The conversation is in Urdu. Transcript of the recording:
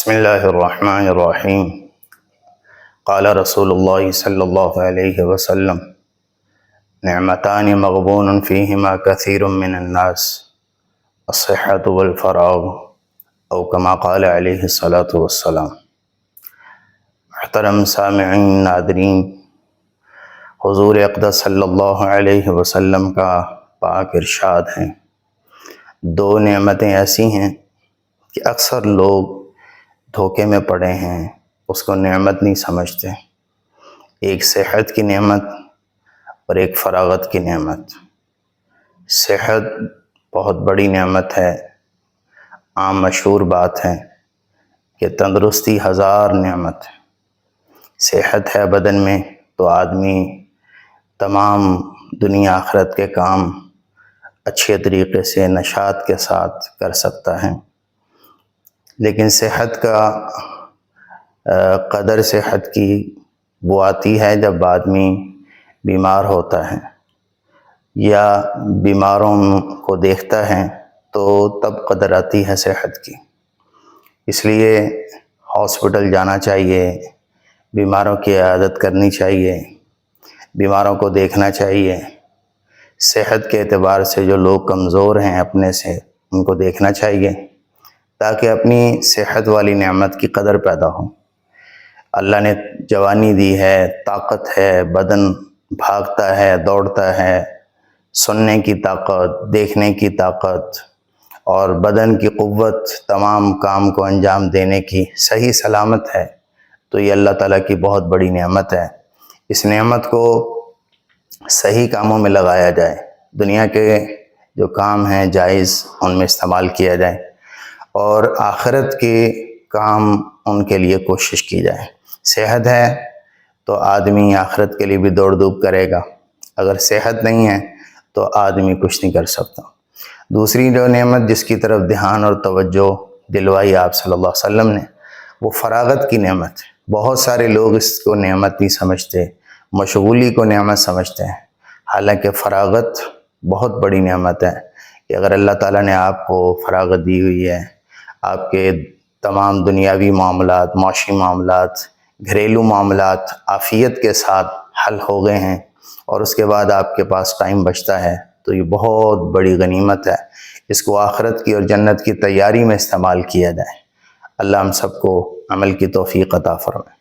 بسم اللہ الرحمن الرحیم قال رسول اللہ صلی اللہ علیہ وسلم نعمتان مغبون فیہما کثیر من الناس الصحۃ والفراغ او کما قال علیہ الصلاۃ والسلام۔ محترم سامعین ناظرین، حضور اقدس صلی اللہ علیہ وسلم کا پاک ارشاد ہے، دو نعمتیں ایسی ہیں کہ اکثر لوگ دھوکے میں پڑے ہیں، اس کو نعمت نہیں سمجھتے۔ ایک صحت کی نعمت اور ایک فراغت کی نعمت۔ صحت بہت بڑی نعمت ہے، عام مشہور بات ہے کہ تندرستی ہزار نعمت ہے۔ صحت ہے بدن میں تو آدمی تمام دنیا آخرت کے کام اچھے طریقے سے نشاط کے ساتھ کر سکتا ہے، لیکن صحت کا قدر صحت کی وہ آتی ہے جب آدمی بیمار ہوتا ہے یا بیماروں کو دیکھتا ہے تو تب قدر آتی ہے صحت کی۔ اس لیے ہاسپٹل جانا چاہیے، بیماروں کی عیادت کرنی چاہیے، بیماروں کو دیکھنا چاہیے۔ صحت کے اعتبار سے جو لوگ کمزور ہیں اپنے سے، ان کو دیکھنا چاہیے تاکہ اپنی صحت والی نعمت کی قدر پیدا ہو۔ اللہ نے جوانی دی ہے، طاقت ہے، بدن بھاگتا ہے، دوڑتا ہے، سننے کی طاقت، دیکھنے کی طاقت اور بدن کی قوت، تمام کام کو انجام دینے کی صحیح سلامت ہے، تو یہ اللہ تعالیٰ کی بہت بڑی نعمت ہے۔ اس نعمت کو صحیح کاموں میں لگایا جائے، دنیا کے جو کام ہیں جائز ان میں استعمال کیا جائے، اور آخرت کے کام ان کے لیے کوشش کی جائے۔ صحت ہے تو آدمی آخرت کے لیے بھی دوڑ دھوپ کرے گا، اگر صحت نہیں ہے تو آدمی کچھ نہیں کر سکتا۔ دوسری جو نعمت جس کی طرف دھیان اور توجہ دلوائی آپ صلی اللہ علیہ وسلم نے، وہ فراغت کی نعمت ہے۔ بہت سارے لوگ اس کو نعمت نہیں سمجھتے، مشغولی کو نعمت سمجھتے ہیں، حالانکہ فراغت بہت بڑی نعمت ہے کہ اگر اللہ تعالیٰ نے آپ کو فراغت دی ہوئی ہے، آپ کے تمام دنیاوی معاملات، معاشی معاملات، گھریلو معاملات عافیت کے ساتھ حل ہو گئے ہیں، اور اس کے بعد آپ کے پاس ٹائم بچتا ہے، تو یہ بہت بڑی غنیمت ہے۔ اس کو آخرت کی اور جنت کی تیاری میں استعمال کیا جائے۔ اللہ ہم سب کو عمل کی توفیق عطا فرمائے۔